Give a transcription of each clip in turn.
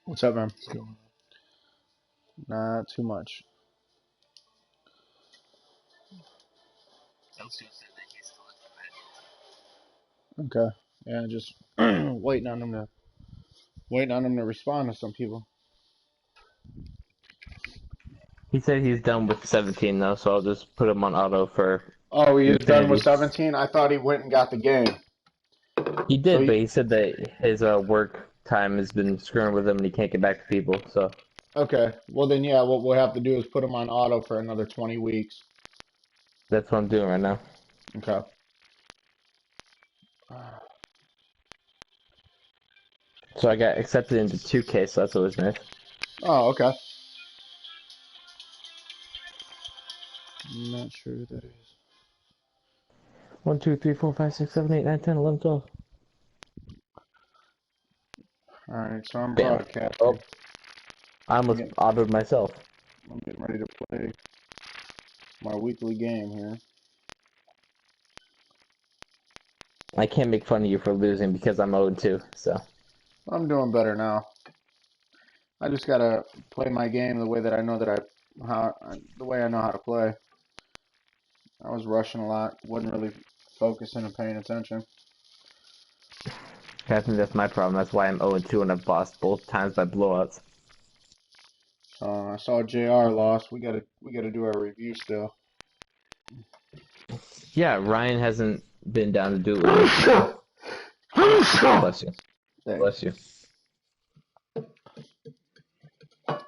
What's up, man? Not too much. Okay. Yeah, just waiting on him to respond to some people. He said he's done with 17 though, so I'll just put him on auto for Oh, he is done with Infinity. 17? I thought he went and got the game. He So did, but he, he said that his work time has been screwing with him and he can't get back to people. So okay. Well then, yeah, what we'll have to do is put him on auto for another 20 weeks. that's what I'm doing right now. Okay. So I got accepted into 2K, so that's always nice. Oh, okay. I'm not sure who that is. 1, 2, 3, 4, 5, 6, 7, 8, 9, 10, 11, 12. All right, so I'm Bam. broadcasting. Oh, I almost autoed myself. I'm getting ready to play my weekly game here. I can't make fun of you for losing because I'm 0-2, so. I'm doing better now. I just gotta play my game the way that I know the way I know how to play. I was rushing a lot, wasn't really focusing and paying attention. I think that's my problem. That's why I'm 0-2 and I've lost both times by blowouts. I saw JR lost. We gotta do our review still. Yeah, Ryan hasn't been down to do it with me. Bless you. Thanks. Bless you.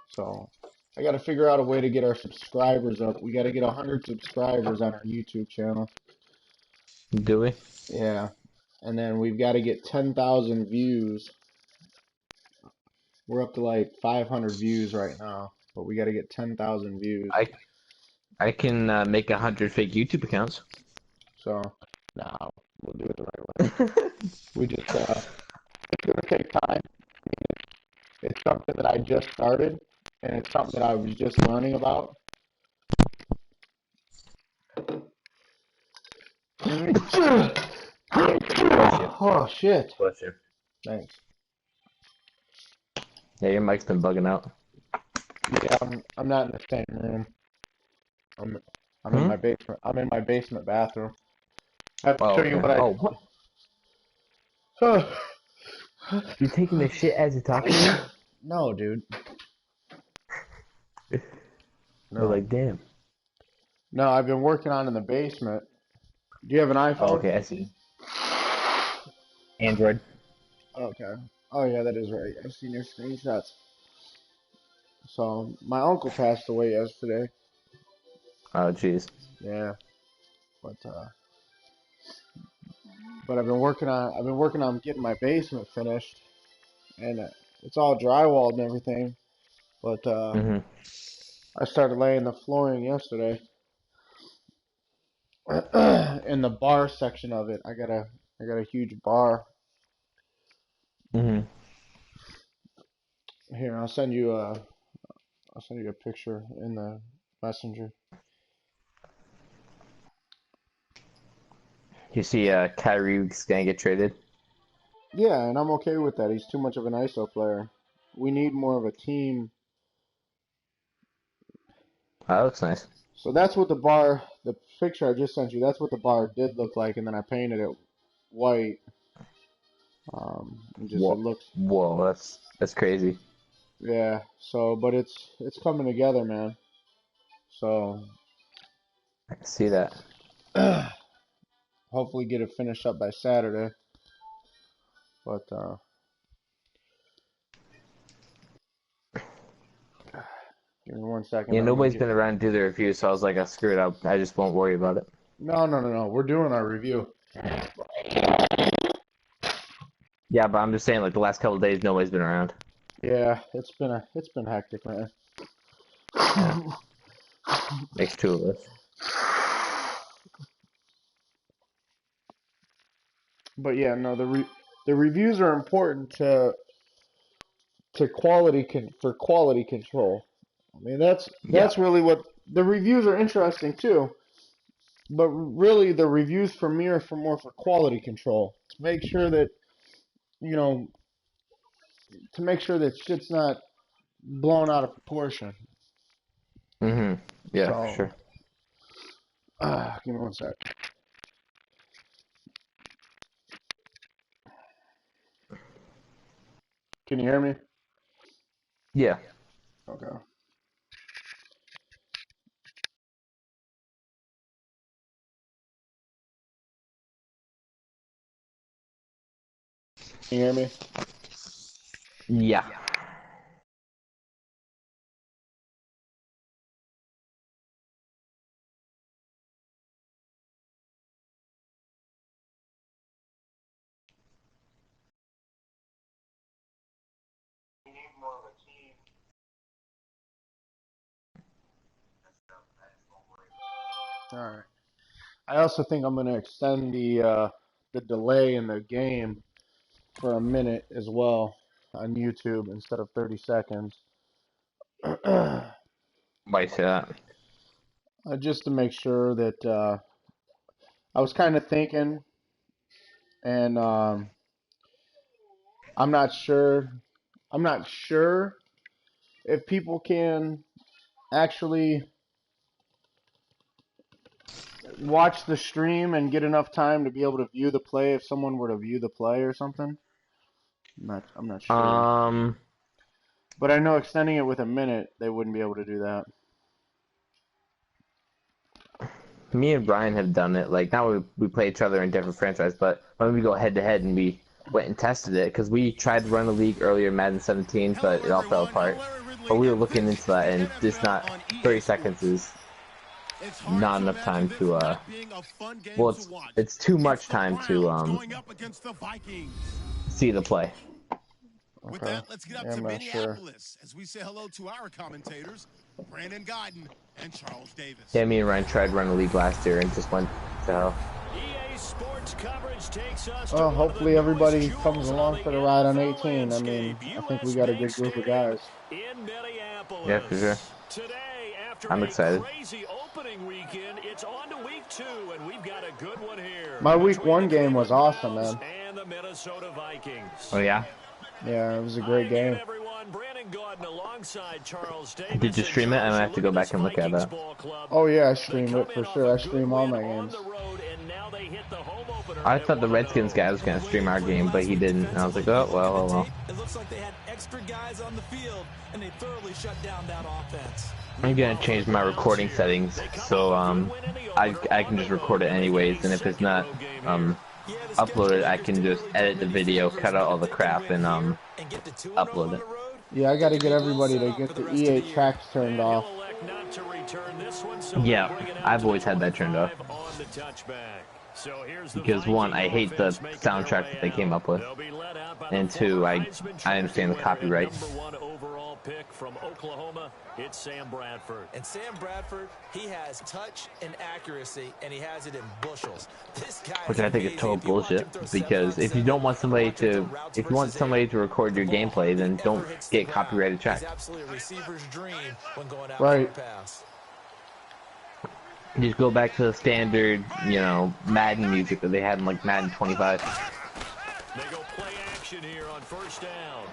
So I gotta figure out a way to get our subscribers up. We gotta get 100 subscribers on our YouTube channel. Do we? Yeah, and then we've got to get 10,000 views. We're up to like 500 views right now, but we got to get 10,000 views. I can make 100 fake YouTube accounts. So, no, we'll do it the right way. We just, it's gonna take time. It's something that I just started, and it's something that I was just learning about. Bless you. Oh shit! Bless you. Thanks. Yeah, your mic's been bugging out. Yeah, I'm not in the same room. I'm I'm in Hmm? my basement. I'm in my basement bathroom. I have to Oh, show you okay. what I. Oh, what? You taking this shit as you're talking to me? No, dude. You're No. like, damn. No, I've been working on in the basement. Do you have an Oh, iPhone? okay, I see. Android. Okay. Oh yeah, that is right. I've seen your screenshots. So my uncle passed away yesterday. Oh, jeez. Yeah, but I've been working on getting my basement finished, and it's all drywalled and everything. But Mm-hmm. I started laying the flooring yesterday. In the bar section of it, I got a huge bar. Mm-hmm. Here, I'll send you a picture in the messenger. You see, Kyrie's gonna get traded? Yeah, and I'm okay with that. He's too much of an ISO player. We need more of a team. Oh, that looks nice. So that's what the picture I just sent you, that's what the bar did look like, and then I painted it white. It Whoa, looks, whoa, that's crazy. yeah. So, but it's coming together, man. So, I can see that. hopefully get it finished up by Saturday. But give me 1 second. Yeah, I'm gonna nobody's get. been around to do the review, so I was like, I screw it up. I just won't worry about it. No, no, no, no. We're doing our review. Yeah, but I'm just saying, like the last couple of days, nobody's been around. Yeah, it's been hectic, man. Yeah, makes two of us. But yeah, no, the reviews are important to for quality control. I mean, Yeah, that's really what the reviews are interesting too. But really, the reviews for me are for more for quality control to make sure that you know to make sure that shit's not blown out of proportion. Yeah, for So, sure. give me one sec. Can you hear me? Yeah. Okay. Can you hear me? Yeah. All right. I also think I'm going to extend the delay in the game for a minute as well on YouTube instead of 30 seconds. Why say that? Just to make sure that I was kind of thinking, and I'm not sure. I'm not sure if people can actually watch the stream and get enough time to be able to view the play if someone were to view the play or something. I'm not sure. But I know extending it with a minute, they wouldn't be able to do that. Me and Brian have done it. Like, now we play each other in different franchise, but when we go head to head and we went and tested it, because we tried to run a league earlier in Madden 17, but it all fell apart. But we were looking into that, and just not 30 seconds is not enough time to well, it's too much time to see the play. Okay. With that, let's get up Yeah, to I'm not sure. Minneapolis as we say hello to our commentators, Brandon Godden and Charles Davis. Yeah, me and Ryan tried running a league last year and just went to hell. EA Sports coverage takes us Well, to hopefully everybody comes along for the ride on 18. I mean, I think we got a good group of guys. In Minneapolis. Yeah, for sure. Today, after I'm a excited. crazy opening weekend, it's on to week 2, and we've got a good one here. My week 1 game was awesome, man. And the Minnesota Vikings. Oh, yeah? Yeah, it was a great game. Did you stream it? I'm going to have to go back and look at that. Oh, yeah, I stream it for sure. I stream all my games. I thought the Redskins guy was going to stream our game, but he didn't. And I was like, oh, well. It looks like they had extra guys on the field, and they thoroughly shut down that offense. I'm going to change my recording settings so I can just record it anyways, and if it's not uploaded, I can just edit the video, cut out all the crap, and upload it. Yeah, I got to get everybody to get the EA tracks turned off. Yeah, I've always had that turned off. Because 1, I hate the soundtrack that they came up with, and 2, I understand the copyright. Pick from Oklahoma, it's Sam Bradford. And Sam Bradford, he has touch and accuracy, and he has it in bushels. This guy, which I think is total bullshit, because if you don't want somebody to, if you want somebody to record your gameplay, then don't get copyrighted tracks. Right. Just go back to the standard, you know, Madden music that they had in like Madden 25. They go play action here on first down.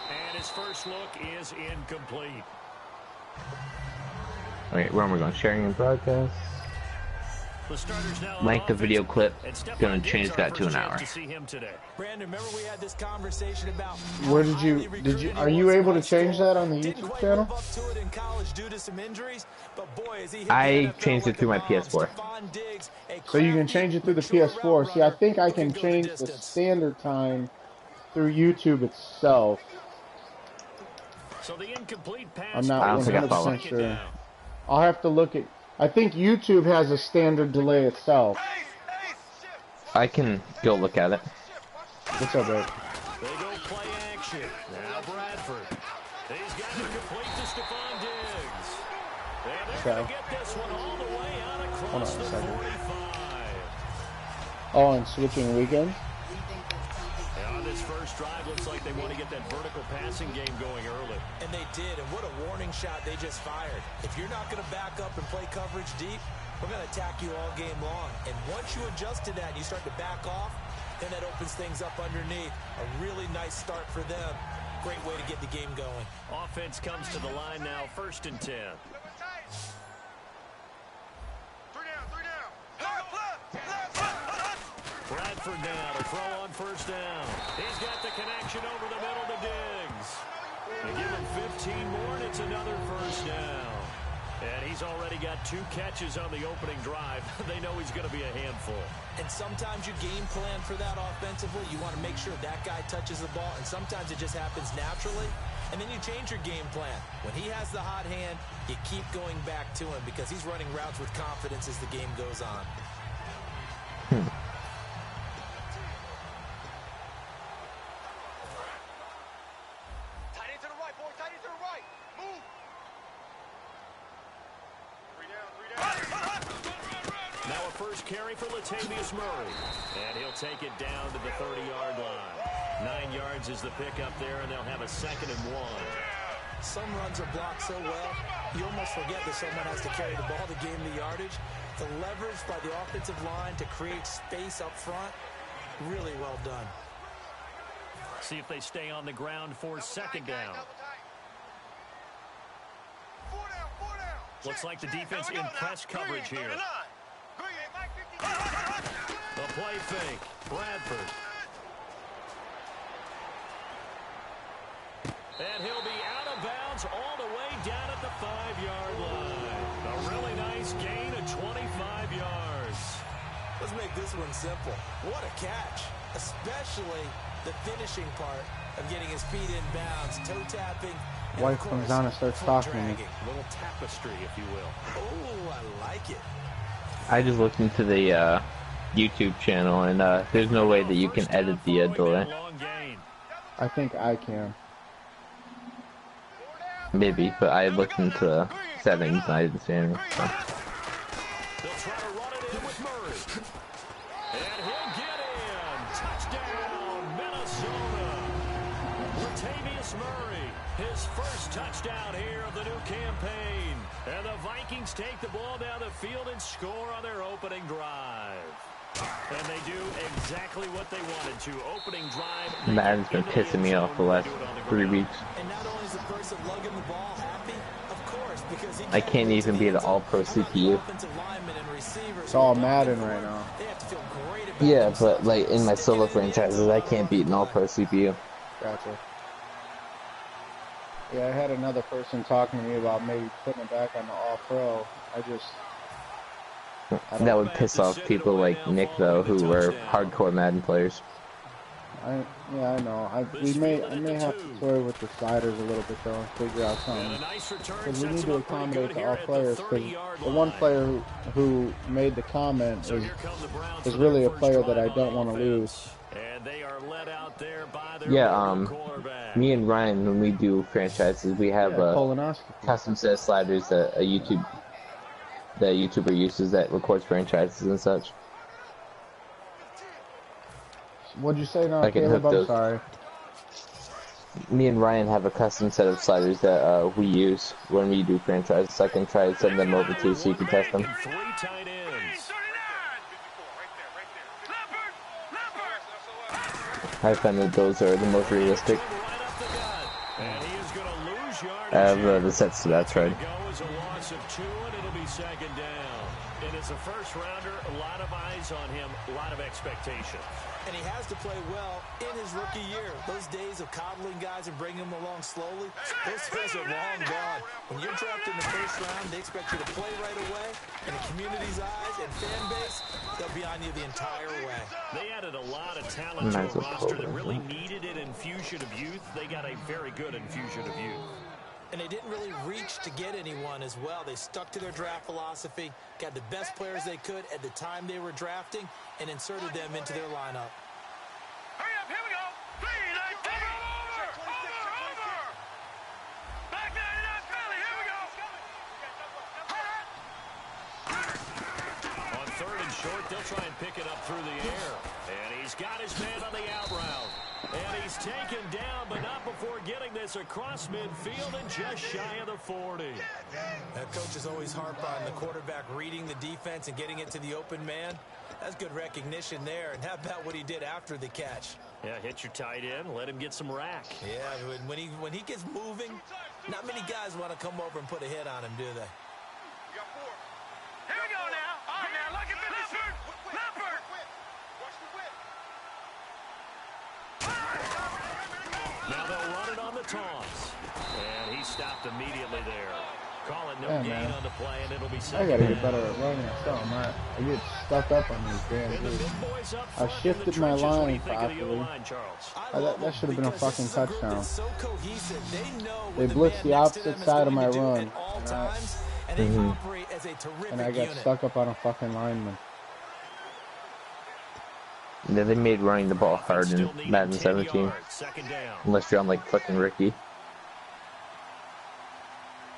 And his first look is incomplete. Okay, where am I going? Sharing and broadcast. Length of video clip. Gonna change that to an hour. Brandon, remember we had this conversation about where are you able to change that on the YouTube channel? I changed it through my PS4. So you can change it through the PS4. See, I think I can change the standard time through YouTube itself. So the incomplete pass. I'm not 100% sure. I'll have to look at. I think YouTube has a standard delay itself. I can go look at it. What's up, Rick? They go play action. Now Bradford. He's got it complete to Stephon Diggs. And they're going to get this one all the way out across the 45. Oh, and switching weekends? On this first drive, looks like they want to get that vertical passing game going early. And they did, and what a warning shot they just fired. If you're not going to back up and play coverage deep, we're going to attack you all game long. And once you adjust to that and you start to back off, then that opens things up underneath. A really nice start for them. great way to get the game going. Offense comes to the line now, 1st and 10. Bradford now to throw on 1st down. He's got the connection over the middle to Diggs. They give him 15 more, and it's another 1st down. And he's already got 2 catches on the opening drive. They know he's going to be a handful. And sometimes you game plan for that offensively. You want to make sure that guy touches the ball, and sometimes it just happens naturally. And then you change your game plan. When he has the hot hand, you keep going back to him because he's running routes with confidence as the game goes on. Carry for Latavius Murray. And he'll take it down to the 30-yard line. 9 yards is the pickup there, and they'll have a 2nd and 1. Some runs are blocked so well, you almost forget that someone has to carry the ball to gain the yardage. The leverage by the offensive line to create space up front, really well done. See if they stay on the ground for 2nd down. Looks like the defense in press coverage here. The play fake. Bradford. And he'll be out of bounds all the way down at the 5-yard line. A really nice gain of 25 yards. Let's make this one simple. What a catch. Especially the finishing part of getting his feet in bounds, toe tapping. Wife comes down and starts talking to me. A little tapestry, if you will. Oh, I like it. I just looked into the YouTube channel, and there's no way that you can edit the delay. I think I can. Maybe, but I looked into the settings and I didn't see anything. So. They'll try to run it in with Murray. And he'll get in. Touchdown, Minnesota. Latavius Murray, his 1st touchdown here of the new campaign. And the Vikings take the ball down the field and score on their opening drive. And they do exactly what they wanted to. Opening drive. Madden's been pissing me off the last 3 weeks. And not only is the person lugging the ball happy, of course, because he I can't even be the all-pro CPU. It's all Madden right now. Yeah, but like in my solo franchises, I can't beat an all-pro CPU. Gotcha. Yeah, I had another person talking to me about maybe putting it back on the all-pro. That would piss off people like Nick, though, who were hardcore Madden players. Yeah, I know. I may have to toy with the sliders a little bit, though, and figure out something. Because we need to accommodate to all players, because the one player who made the comment is really a player that I don't want to lose. Yeah, me and Ryan, when we do franchises, we have a custom set of sliders that a YouTuber uses that records franchises and such. What'd you say now, I can Caleb? hook I'm those. sorry. Me and Ryan have a custom set of sliders that we use when we do franchises. I can try to send them over to you so you can test them. 3 tight ends. I find that those are the most realistic. I have the sets to that trade. As a first rounder, a lot of eyes on him, a lot of expectation. And he has to play well in his rookie year. Those days of coddling guys and bringing them along slowly, those days are long gone. When you're drafted in the 1st round, they expect you to play right away. In the community's eyes and fan base, they'll be on you the entire way. They added a lot of talent to a roster that really needed an infusion of youth. They got a very good infusion of youth. And they didn't really reach to get anyone as well. They stuck to their draft philosophy, got the best players they could at the time they were drafting, and inserted them into their lineup. Hurry up, here we go. 3, 9, 10. Over. Back 99, Philly, here we go. On 3rd and short, they'll try and pick it up through the air. And he's got his man on the out route. And he's taken down, but not before getting this across midfield and just shy of the 40. That coach is always harp on the quarterback reading the defense and getting it to the open man. That's good recognition there. And how about what he did after the catch? Yeah, hit your tight end, let him get some rack. Yeah, when he gets moving, not many guys want to come over and put a hit on him, do they? You got 4. Here we go now. All right, now, look at me, Leopard. Leopard. Watch the whip. Now they'll run it on the toss. And he stopped immediately there. Call it no Yeah, gain man. on the play, and it'll be I second gotta get down. better at running or something. I get stuck up on these damn And the dudes. big boys up I front in the shifted my trenches. What do you line think of the properly. O-line, Charles? That should have been a fucking touchdown. So cohesive. They know They what blitzed the the man next to opposite them is side of going my to do run, at all and times, and they operate as a terrific I got unit. stuck up on a fucking lineman. Yeah, they made running the ball hard in Still needing Madden 10 17. yards, second down. Unless you're on like fucking Ricky.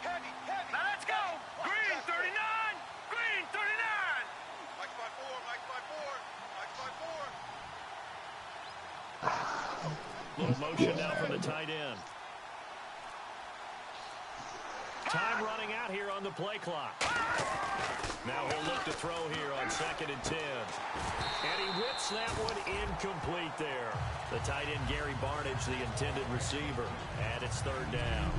Heavy. Now let's go. Green 39. Green 39. Mike's by 4. Mike's by 4. Mike's by 4. Little motion now from the tight end. Time running out here on the play clock. Now he'll look to throw here on 2nd and 10. And he whips that one incomplete there. The tight end, Gary Barnage, the intended receiver. And it's 3rd down.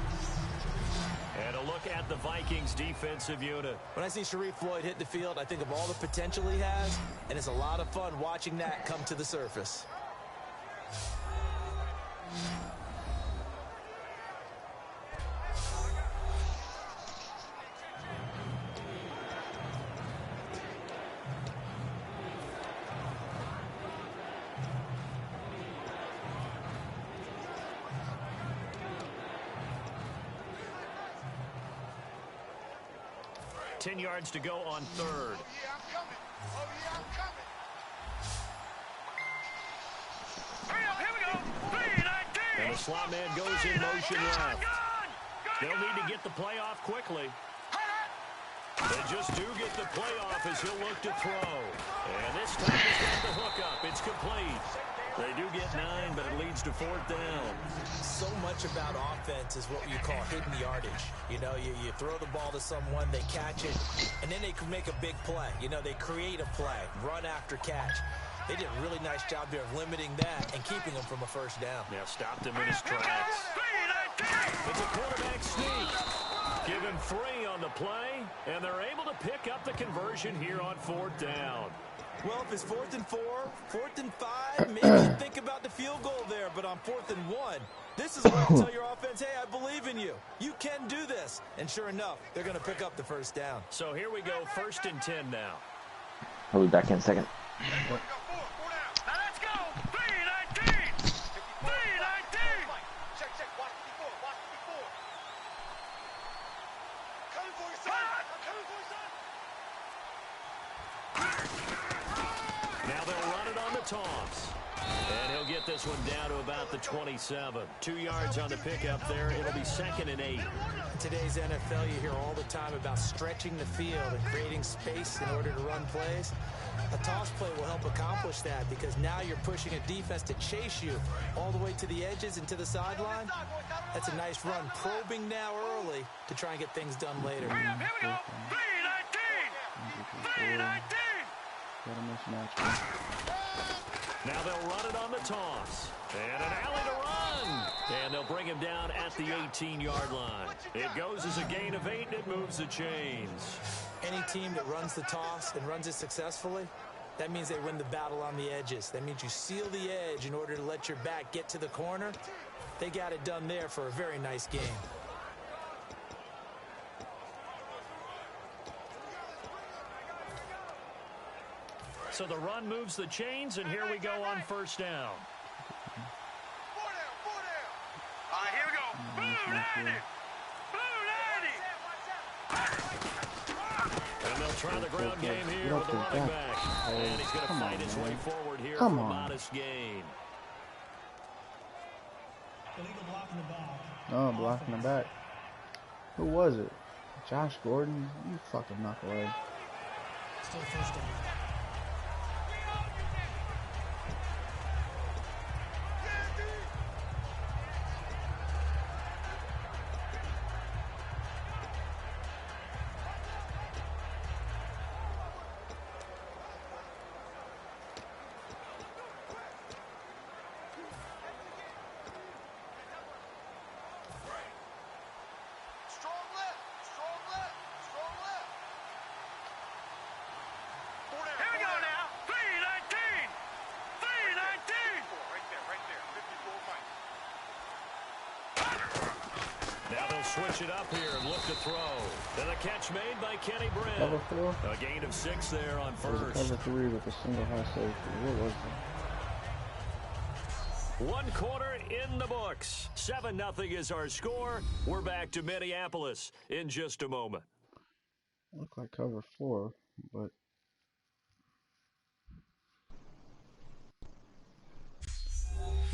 And a look at the Vikings defensive unit. When I see Sharif Floyd hit the field, I think of all the potential he has, and it's a lot of fun watching that come to the surface. Ten yards to go on 3rd. Oh, yeah, I'm coming. Oh, yeah, I'm coming. Hurry up, here we go. 319. And the slot man goes in motion left. They'll need to get the play off quickly. They just do get the play off as he'll look to throw. And this time he's got the hook up. It's complete. They do get 9, but it leads to 4th down. So much about offense is what you call hidden yardage. You know, you throw the ball to someone, they catch it, and then they can make a big play. You know, they create a play, run after catch. They did a really nice job there of limiting that and keeping them from a 1st down. Now stopped him in his tracks. It's a quarterback sneak. Give him 3 on the play, and they're able to pick up the conversion here on 4th down. Well, if it's 4th and 4, 4th and 5, maybe you think about the field goal there, but on 4th and 1, this is where you tell your offense, hey, I believe in you. You can do this. And sure enough, they're going to pick up the 1st down. So here we go, 1st and 10 now. I'll be back in a second. Now let's go. 319. 319. Check. Watch the before. Coming for you, son. I'm coming for you, son. Now they'll run it on the toss. And he'll get this one down to about the 27. 2 yards on the pickup there. It'll be 2nd and 8. In today's NFL, you hear all the time about stretching the field and creating space in order to run plays. A toss play will help accomplish that because now you're pushing a defense to chase you all the way to the edges and to the sideline. That's a nice run, probing now early to try and get things done later. Here we go. 319. 319. Now they'll run it on the toss. And an alley to run. And they'll bring him down at the 18-yard line. It goes as a gain of 8, and it moves the chains. Any team that runs the toss and runs it successfully, that means they win the battle on the edges. That means you seal the edge in order to let your back get to the corner. They got it done there for a very nice game. So the run moves the chains, and here we go on 1st down. 4 down. All right, here we go. Blue 90. And they'll try the ground game here with the running back. And he's going to fight his way forward here for a modest gain. Oh, blocking the back. Who was it? Josh Gordon? You fucking knucklehead. Still 1st down. switch it up here and look to throw. And a catch made by Kenny Britt. Cover 4? A gain of 6 there on Or was it first. cover 3 with a single high safety? What was it? One quarter in the books. 7-0 is our score. We're back to Minneapolis in just a moment. Looked like cover 4, but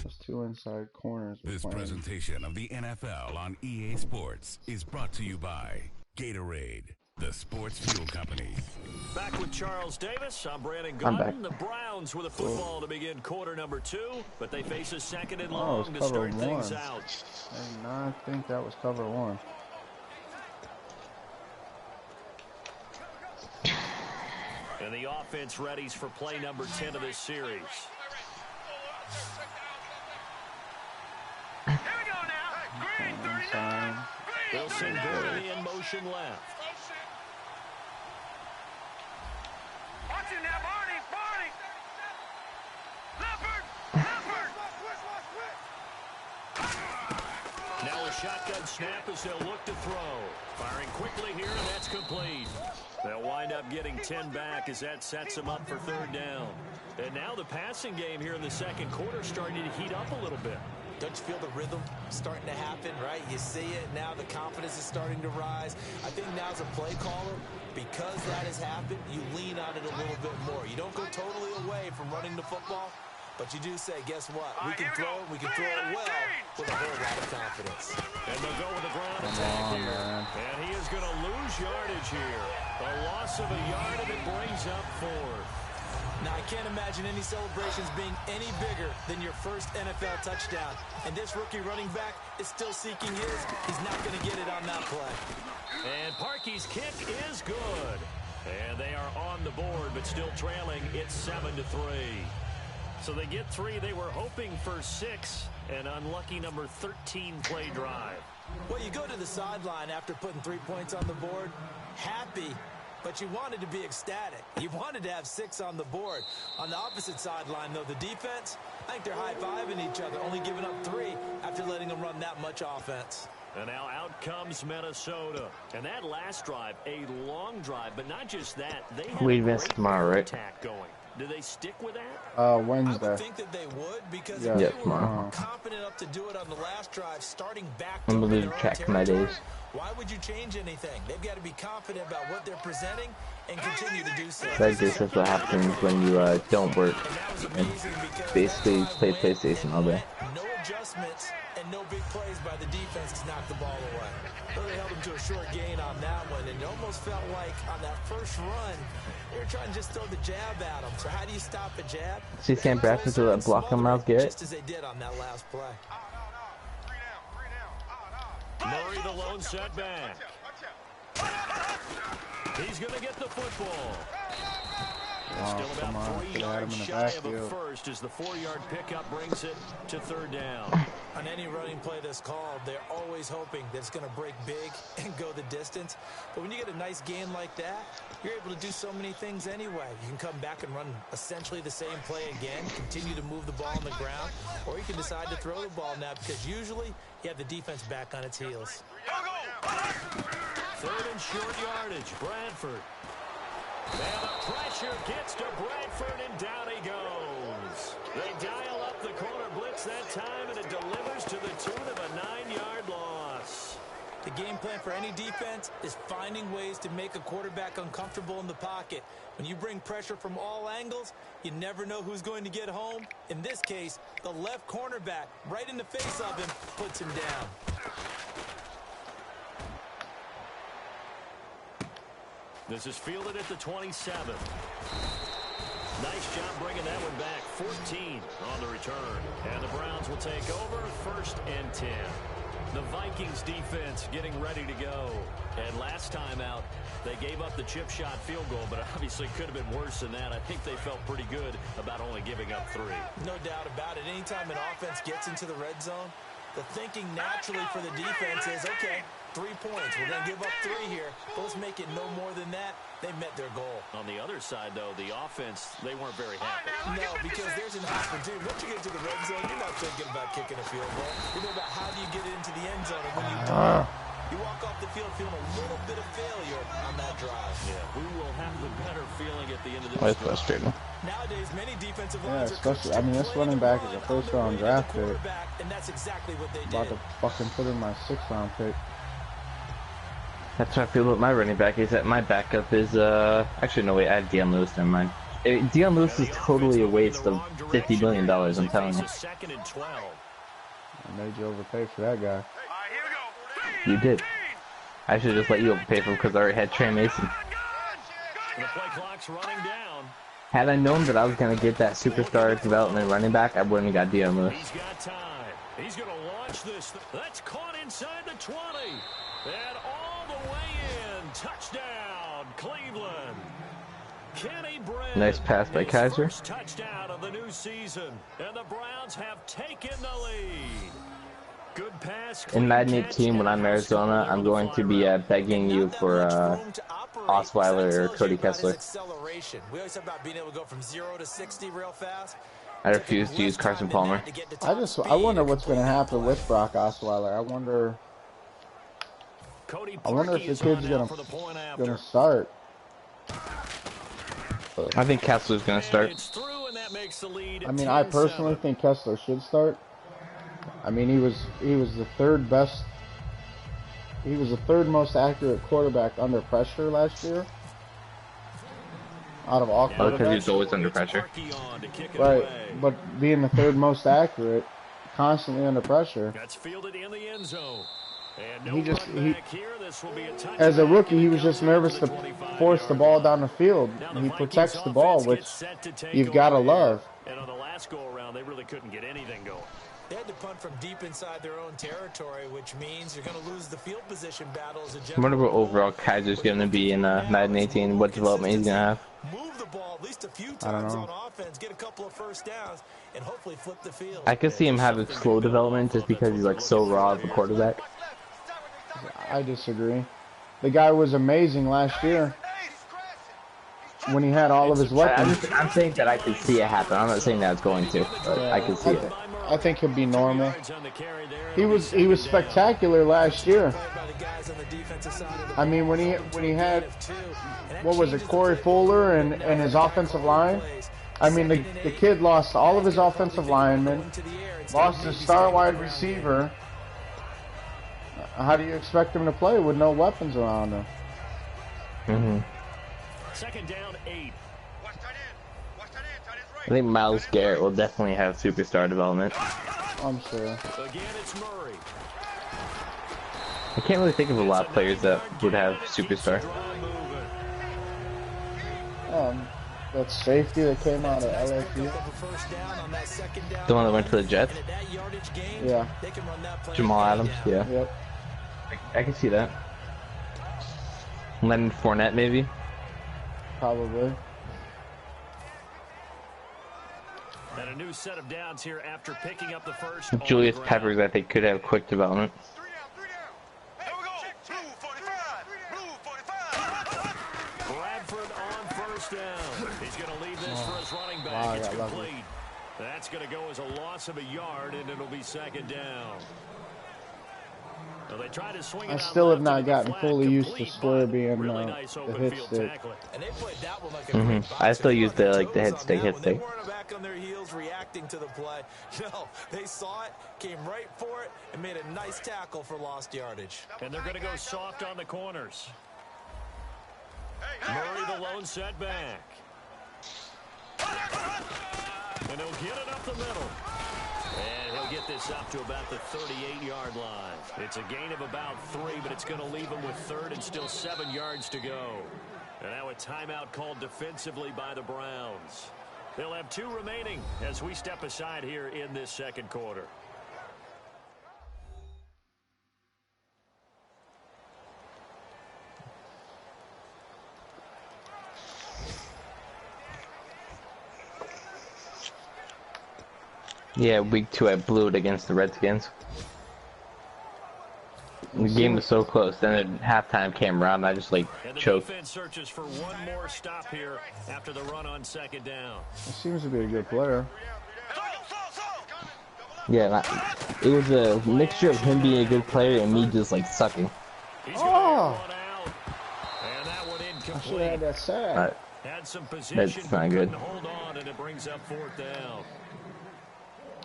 those 2 inside corners were This playing. presentation of the NFL on EA Sports is brought to you by Gatorade, the sports fuel company. Back with Charles Davis. I'm Brandon I'm Gaudin. The Browns with a football to begin quarter number 2, but they face a second and Oh, long it to was cover start 1. things out. I did not think that was cover 1. And the offense readies for play number 10 of this series. Here we go now. Green, 39. They'll send Gurney in motion left. Watch it now, Barney. Barney. Leopard. Now a shotgun snap as they'll look to throw. Firing quickly here, and that's complete. They'll wind up getting 10 back as that sets them up for third down. And now the passing game here in the second quarter starting to heat up a little bit. Don't you feel the rhythm starting to happen, right? You see it, now the confidence is starting to rise. I think now as a play caller, because that has happened, you lean on it a little bit more. You don't go totally away from running the football, but you do say, guess what? We can throw it, we can throw it well with a whole lot of confidence. And they'll go with the ground attack here. And he is going to lose yardage here. A loss of a yard, and it brings up 4th. Now, I can't imagine any celebrations being any bigger than your first NFL touchdown. And this rookie running back is still seeking his. He's not going to get it on that play. And Parkey's kick is good. And they are on the board, but still trailing. It's 7-3. So they get 3. They were hoping for 6. An unlucky number 13 play drive. Well, you go to the sideline after putting 3 points on the board, happy, but you wanted to be ecstatic. You wanted to have 6 on the board. On the opposite sideline, though, the defense, I think they're high-fiving each other, only giving up 3 after letting them run that much offense. And now out comes Minnesota. And that last drive, a long drive, but not just that. They had We a missed great tomorrow, right? attack going. Do they stick with that? I Wednesday. would think that they would, because Yeah, if they tomorrow. were confident enough to do it on the last drive, starting back I'm to gonna their lose own track of my territory, days. why would you change anything? They've got to be confident about what they're presenting and continue to do so. I guess that's what happens when you don't work And that was and amazing because basically that drive play went PlayStation and all day. went, no adjustments and no big plays by the defense to knock the ball away. Well, they held them to a short gain on that one, and it almost felt like on that first run, they were trying to just throw the jab at them. So how do you stop a jab? See Sam Bradford to let block on Miles Garrett? Just as they did on that last play. Murray the lone setback. He's going to get the football. Still come about on, 3 could have had him yards in the shy of a backfield. first as the 4-yard pickup brings it to third down. On any running play that's called, they're always hoping that it's going to break big and go the distance. But when you get a nice gain like that, you're able to do so many things anyway. You can come back and run essentially the same play again, continue to move the ball on the ground, or you can decide to throw the ball now because usually you have the defense back on its heels. Third and short yardage, Bradford. And the pressure gets to Bradford, and down he goes. They dial up the corner blitz that time, and it delivers to the tune of a 9-yard loss. The game plan for any defense is finding ways to make a quarterback uncomfortable in the pocket. When you bring pressure from all angles, you never know who's going to get home. In this case, the left cornerback, right in the face of him, puts him down. This is fielded at the 27. Nice job bringing that one back. 14 on the return. And the Browns will take over 1st and 10. The Vikings defense getting ready to go. And last time out, they gave up the chip shot field goal, but obviously could have been worse than that. I think they felt pretty good about only giving up 3. No doubt about it. Anytime an offense gets into the red zone, the thinking naturally for the defense is, okay, 3 points. We're going to give up 3 here, but let's make it no more than that. They met their goal. On the other side, though, the offense, they weren't very happy. No, because there's an opportunity. Once you get to the red zone, you're not thinking about kicking a field goal. You're thinking about how do you get into the end zone, and when you don't, You walk off the field feeling a little bit of failure on that drive. Yeah, we will have a better feeling at the end of this. That's frustrating. Nowadays, many defensive Yeah, lines are coached especially, I mean, to this play running the back run is a on first the round wing of draft the pick. quarterback, and that's exactly what they About did. to fucking put in my 6th round pick. That's how I feel about my running back. Is that my backup is actually no wait, I have Deion Lewis. Never mind. Deion Lewis is totally a waste of $50 million. I'm telling you. Second and 12. I made you overpay for that guy. All right, here we go. You did. I should just let you overpay for him because I already had Trey Mason. The play clock's running down. Had I known that I was gonna get that superstar development running back, I wouldn't have got Deion Lewis. He's got time. He's going to launch this. That's caught inside the 20. And all the way in. Touchdown, Cleveland. Kenny Brand. Nice pass by his Kaiser. First touchdown of the new season. And the Browns have taken the lead. Good pass. In Madden 18, when I'm Arizona, I'm going to be begging you for Osweiler or Cody Kessler. We always talk about being able to go from 0 to 60 real fast. I refuse to use Carson Palmer. I wonder what's going to happen with Brock Osweiler. I wonder if the kid's going to start. I think Kessler's going to start. I mean, I personally think Kessler should start. I mean, he was the third best. He was the third most accurate quarterback under pressure last year. Out of all quarterbacks. Because he's always under pressure. Right, but being the third most accurate, constantly under pressure. That's fielded in the end zone. As a rookie, he was just nervous to force the ball down the field. He protects the ball, which you've got to love. And on the last go around, they really couldn't get anything going. They had to punt from deep inside their own territory, which means you're going to lose the field position battle as a I wonder what overall Kaiser's going to be in Madden 18, what development he's going to have. Move the ball at least a few times on offense, get a couple of first downs, and hopefully flip the field. I could see him having slow development just because he's like so raw of a quarterback. I disagree. The guy was amazing last year when he had all of his weapons. I'm saying that I could see it happen. I'm not saying that it's going to, but I could see it. I think he'll be normal. He was spectacular last year. I mean, when he had, what was it, Corey Fuller and his offensive line. I mean, the kid lost all of his offensive linemen, lost his star wide receiver. How do you expect him to play with no weapons around him? Mm-hmm. Second down, 8. I think Myles Garrett will definitely have superstar development. I'm sure. Again, it's Murray. I can't really think of a lot of players that would have superstar. That safety that came out of LXG. The one that went to the Jets? Yeah. Jamal Adams, yeah. Yep. I can see that. Leonard Fournette, maybe? Probably. And a new set of downs here after picking up the first. Julius Peppers, I think, could have quick development. Bradford on first down. He's going to leave this for his running back. It's complete. That's going to go as a loss of a yard, and it'll be second down. So they try to swing it. I still have not gotten fully used to Square being the hit stick. I still use the hit stick. They weren't back on their heels reacting to the play. No, they saw it, came right for it, and made a nice tackle for lost yardage. And they're going to go soft on the corners. Murray the lone setback. And he'll get it up the middle. And he'll get this up to about the 38-yard line. It's a gain of about 3, but it's going to leave him with third and still 7 yards to go. And now a timeout called defensively by the Browns. They'll have 2 remaining as we step aside here in this second quarter. Yeah, week 2 I blew it against the Redskins. The game was so close. Then at halftime came around, and I just choked. Defense searches for one more stop here after the run on second down. He seems to be a good player. Yeah, it was a mixture of him being a good player and me just sucking. He's Oh! one out. And that one I should have incomplete. had that sack. Had some position, That's not but good. couldn't hold on, and it brings up 4th down.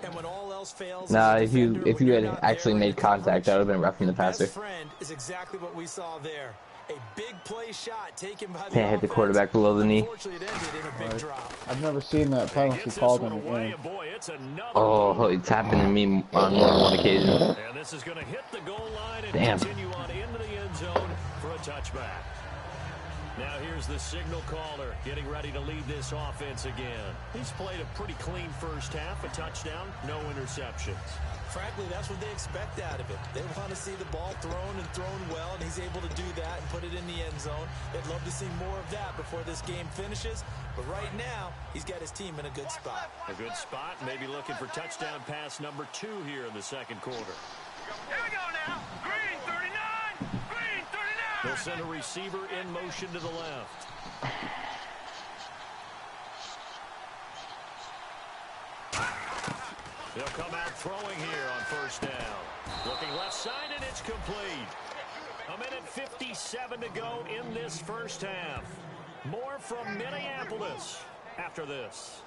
And when all else fails, Nah, as a if you defender, when you're had not actually there in made the contact, that would have been coverage, roughing the your passer. best friend is exactly what we saw there. A big play shot taken by the Can't hit the offense. quarterback below the knee. Unfortunately, it ended in a big drop. I've never seen that penalty called in the game. Boy, it's another Oh, it's happened to me on more than one occasion. And this is going to hit the goal line and Damn. continue on into the end zone for a touchback. Now here's the signal caller getting ready to lead this offense again. He's played a pretty clean first half, a touchdown, no interceptions. Frankly, that's what they expect out of him. They want to see the ball thrown and thrown well, and he's able to do that and put it in the end zone. They'd love to see more of that before this game finishes. But right now, he's got his team in a good spot. A good spot, maybe looking for touchdown pass number 2 here in the second quarter. Here we go now. Green 39. Green 39. They'll send a receiver in motion to the left. They'll come out throwing here on first down. Looking left side, and it's complete. 1:57 to go in this first half. More from Minneapolis after this.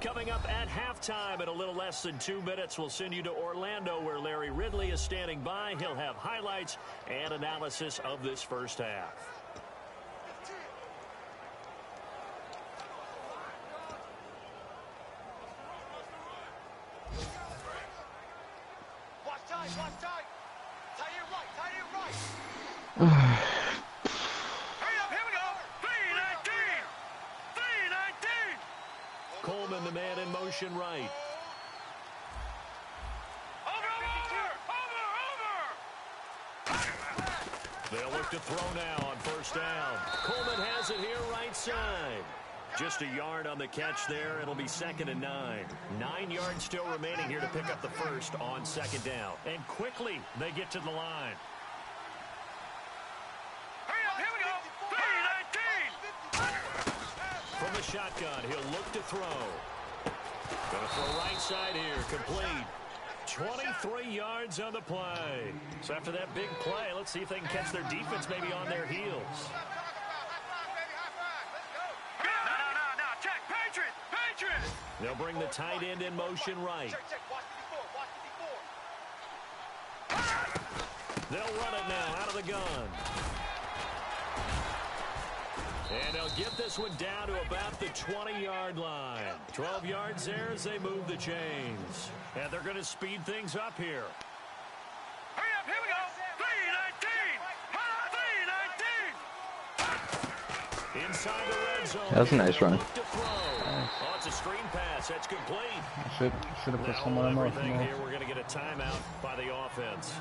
Coming up at halftime in a little less than 2 minutes, we'll send you to Orlando where Larry Ridley is standing by. He'll have highlights and analysis of this first half. Watch tight, watch tight. Tight here right, tight here right. Hurry up, here we go. 319. 319. Coleman, the man in motion right. They'll look to throw now on first down. Coleman has it here right side. Just a yard on the catch there. It'll be 2nd and 9. 9 yards still remaining here to pick up the first on 2nd down. And quickly they get to the line. Hurry up, here we go. 319. From the shotgun, he'll look to throw. Gonna throw right side here, complete. 23 yards on the play. So after that big play, let's see if they can catch their defense maybe on their heels. No, check, Patriots, Patriots. They'll bring the tight end in motion right. Check, watch the before. They'll run it now out of the gun. And they'll get this one down to about the 20-yard line. 12 yards there as they move the chains. And they're going to speed things up here. Hurry up, here we go. 319. 319. Inside the red zone. That was a nice run. Look to throw. Oh, it's a screen pass. That's complete. Should have put Now someone in everything motion. here, we're going to get a timeout by the offense.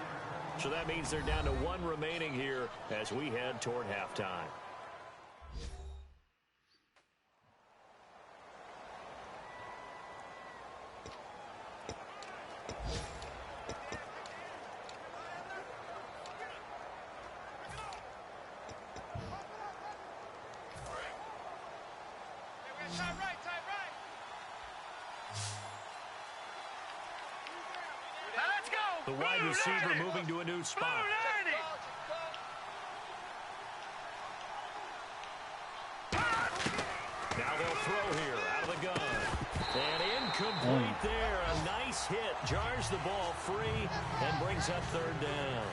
So that means they're down to 1 remaining here as we head toward halftime. Tight right. Now let's go. The wide receiver moving to a new spot. Now they'll throw here out of the gun. And incomplete there. A nice hit. Jars the ball free and brings up 3rd down.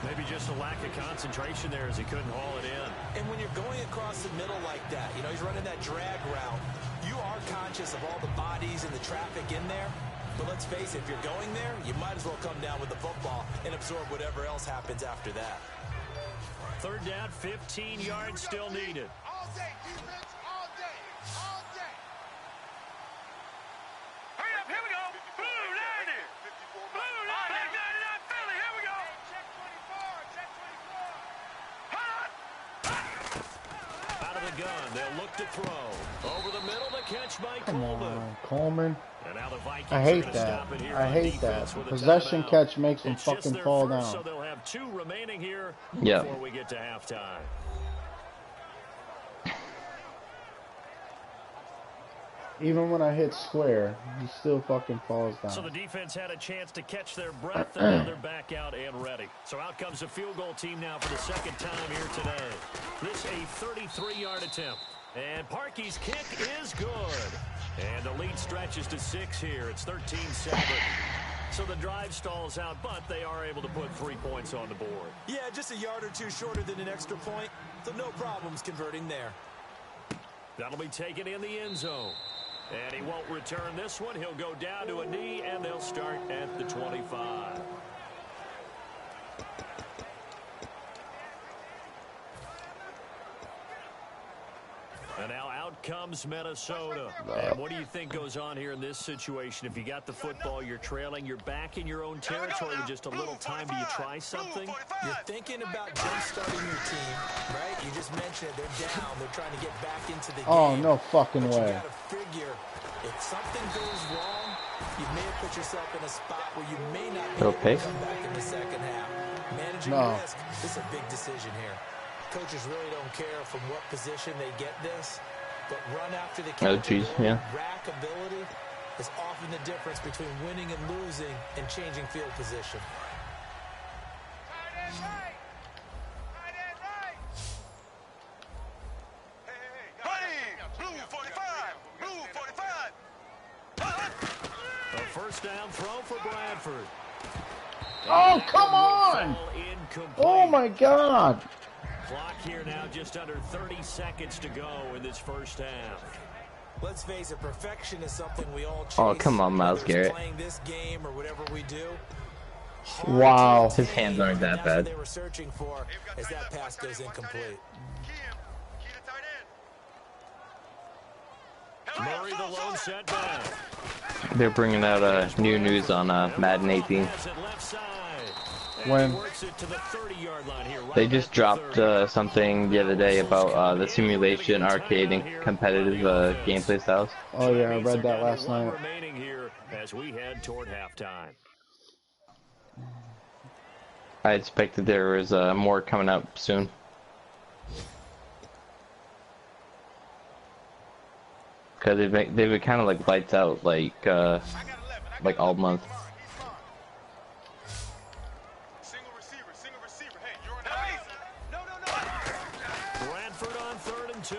Maybe just a lack of concentration there as he couldn't haul it in. And when you're going across the middle like that, you know, he's running that drag route, you are conscious of all the bodies and the traffic in there. But let's face it, if you're going there, you might as well come down with the football and absorb whatever else happens after that. 3rd down, 15 yards still needed. All day, defense, all day, all day. Hurry up, here we go. Blue 90. Blue 90. 99 Philly, here we go. Check 24, check 24. Out of the gun. They'll look to throw. Over the middle, the catch by Come Coleman. on, Coleman. And now the Vikings I are hate going to that. stop it here I on hate that. defense with a Possession timeout. catch makes them It's just fucking their fall first, down. so they'll have 2 remaining here Yep. before we get to halftime. Even when I hit square, he still fucking falls So down. the defense had a chance to catch their breath, and now they're back out and ready. So out comes the field goal team now for the second time here today. This a 33-yard attempt. And Parkey's kick is good. And the lead stretches to 6 here. It's 13-7. So the drive stalls out, but they are able to put 3 points on the board. Yeah, just a yard or two shorter than an extra point, so no problems converting there. That'll be taken in the end zone. And he won't return this one. He'll go down to a knee, and they'll start at the 25. And now out comes Minnesota. And what do you think goes on here in this situation? If you got the football, you're trailing, you're back in your own territory with just a little time. Do you try something? You're thinking about jump-starting your team, right? You just mentioned it. They're down. They're trying to get back into the game. Oh, no fucking but way. you got to figure, if something goes wrong, you may have put yourself in a spot where you may not be able to come back in the second half. Managing risk is a big decision here. Coaches really don't care from what position they get this, but run after the catch, rack ability is often the difference between winning and losing and changing field position. A first down throw for Bradford. Oh, come on! Oh, my God! Clock here now, just under 30 seconds to go in this first half. Let's face it, perfection is something we all chase. Oh, come on, Myles Garrett. Playing this game or whatever we do. Wow. His hands aren't that That's bad. what they were searching for as that pass goes incomplete. Murray the lone setback. They're bringing out new news on Madden 18. When? They just dropped something the other day about the simulation, arcade, and competitive gameplay styles. Oh yeah, I read that last night. Remaining here as we head toward halftime. I expected there was more coming up soon. Because they've been kind of like lights out, like all month. Bradford on 3rd and 2.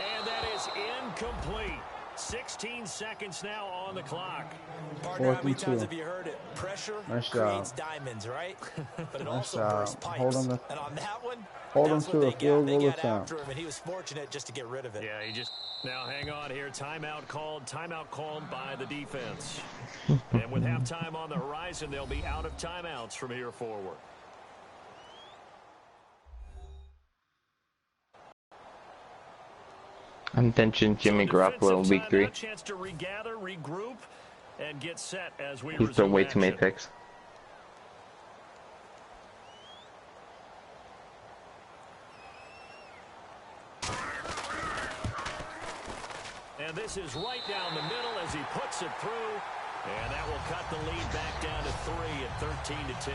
And that is incomplete. 16 seconds now on the clock. Partner, how many times have you heard it? Pressure creates diamonds, right? But it also bursts pipes. And on that one, hold him to a field goal attempt. And he was fortunate just to get rid of it. Yeah, he just... Now, hang on here. Timeout called by the defense. And with halftime on the horizon, they'll be out of timeouts from here forward. I'm benching Jimmy Garoppolo in week 3. Chance to regather, regroup, and get set as we He's thrown way too many picks. And this is right down the middle as he puts it through. And that will cut the lead back down to 3 at 13-10.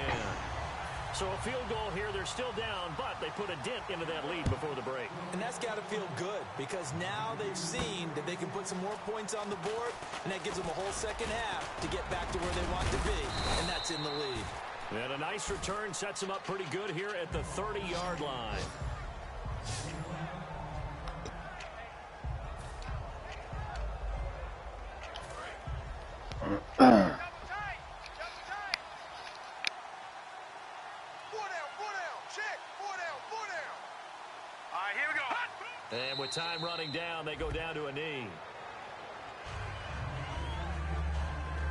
So a field goal here, they're still down, but they put a dent into that lead before the break. And that's got to feel good because now they've seen that they can put some more points on the board, and that gives them a whole second half to get back to where they want to be, and that's in the lead. And a nice return sets them up pretty good here at the 30-yard line. And with time running down, they go down to a knee.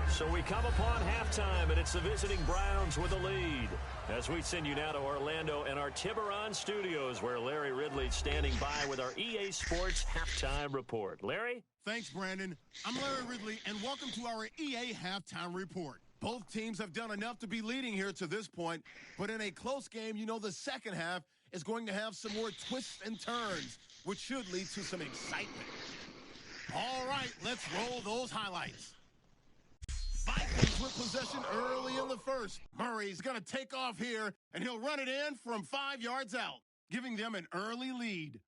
So we come upon halftime, and it's the visiting Browns with the lead. As we send you now to Orlando and our Tiburon studios, where Larry Ridley's standing by with our EA Sports Halftime Report. Larry? Thanks, Brandon. I'm Larry Ridley, and welcome to our EA Halftime Report. Both teams have done enough to be leading here to this point, but in a close game, you know the second half is going to have some more twists and turns, which should lead to some excitement. All right, let's roll those highlights. Vikings with possession early in the first. Murray's going to take off here, and he'll run it in from 5 yards out, giving them an early lead.